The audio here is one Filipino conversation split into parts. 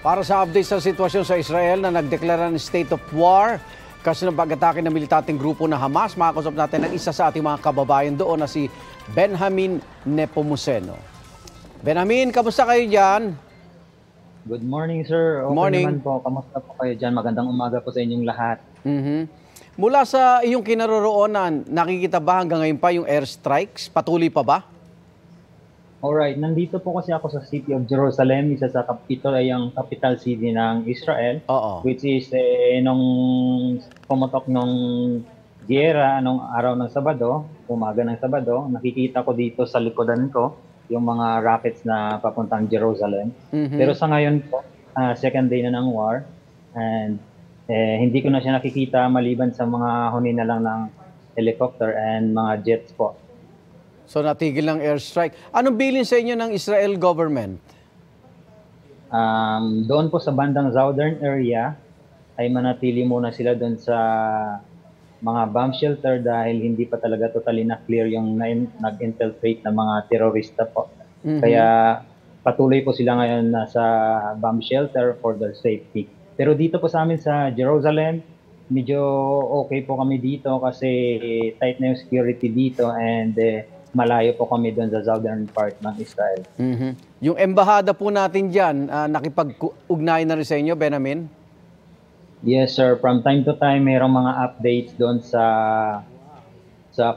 Para sa update sa sitwasyon sa Israel na nagdeklara ng state of war kasi ng pag-atake ng militanteng grupo na Hamas, makakusap natin ng isa sa ating mga kababayan doon na si Benjamin Nepomuceno. Benjamin, kamusta kayo dyan? Good morning, sir. Okay Morning. naman po. Kamusta po kayo dyan? Magandang umaga po sa inyong lahat. Mula sa iyong kinaroroonan, nakikita ba hanggang ngayon pa yung airstrikes? Patuloy pa ba? Alright, nandito po kasi ako sa City of Jerusalem. Isa sa ito ay ang capital city ng Israel. Oo. Which is nung pumutok nung giyera, nung araw ng Sabado, umaga ng Sabado, nakikita ko dito sa likodan ko yung mga rockets na papuntang Jerusalem. Pero sa ngayon po, second day na ng war, and hindi ko na siya nakikita maliban sa mga huni na lang ng helicopter and mga jets po. So natigil ng airstrike. Anong bilin sa inyo ng Israel government? Doon po sa bandang southern area ay manatili muna sila doon sa mga bomb shelter dahil hindi pa talaga totally na clear yung nag-infiltrate na mga terorista po. Kaya patuloy po sila ngayon nasa bomb shelter for their safety. Pero dito po sa amin sa Jerusalem, medyo okay po kami dito kasi tight na yung security dito and malayo po kami doon sa southern part ng Israel. Yung embahada po natin dyan, nakipag-ugnayan na rin sa inyo, Benjamin? Yes, sir. From time to time, mayroong mga updates doon sa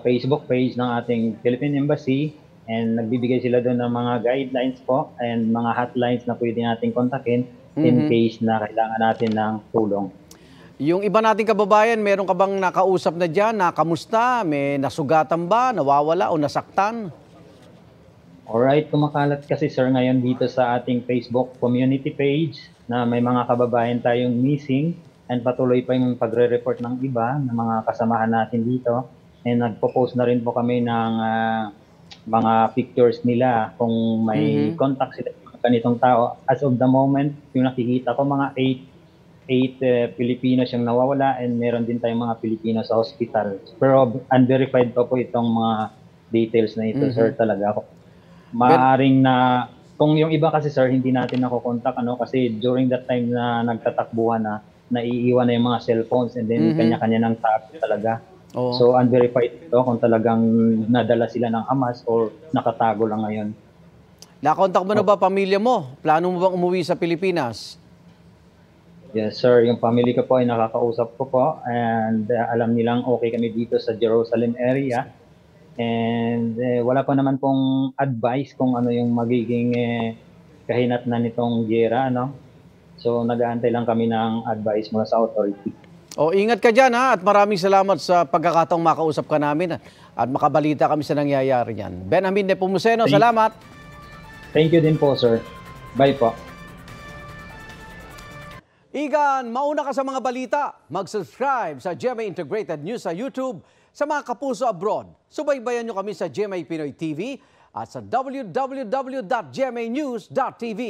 Facebook page ng ating Philippine Embassy and nagbibigay sila doon ng mga guidelines po and mga hotlines na pwede natin kontakin in case na kailangan natin ng tulong. Yung iba nating kababayan, meron ka bang nakausap na dyan, na kamusta? May nasugatan ba, nawawala o nasaktan? Alright, kumakalat kasi sir ngayon dito sa ating Facebook community page na may mga kababayan tayong missing and patuloy pa yung pagre-report ng iba, ng mga kasamahan natin dito. And nagpo-post na rin po kami ng mga pictures nila kung may contact sila ng ganitong tao. As of the moment, yung nakikita ko mga 8 Filipinos yung nawawala and meron din tayong mga Pilipino sa hospital. Pero unverified pa po itong mga details na ito, sir, talaga ako. Maaring na, kung yung iba kasi sir, hindi natin nakokontak, kasi during that time na nagtatakbuhan na, naiiwan na yung mga cellphones and then kanya-kanya ng tao talaga. Oo. So unverified ito kung talagang nadala sila ng Hamas or nakatago lang ngayon. Nakontak mo na ba pamilya mo? Plano mo bang umuwi sa Pilipinas? Yes, sir. Yung family ko po ay nakakausap ko po and alam nilang okay kami dito sa Jerusalem area. And wala pa naman pong advice kung ano yung magiging kahinatnan nitong giyera, So nag-aantay lang kami ng advice mula sa authority. O, ingat ka dyan ha, at maraming salamat sa pagkakataong makausap ka namin at makabalita kami sa nangyayari niyan. Benjamin Nepomuceno, salamat. Thank you din po, sir. Bye po. Igan, mauna ka sa mga balita. Mag-subscribe sa GMA Integrated News sa YouTube. Sa mga kapuso abroad, subaybayan nyo kami sa GMA Pinoy TV at sa www.gmanews.tv.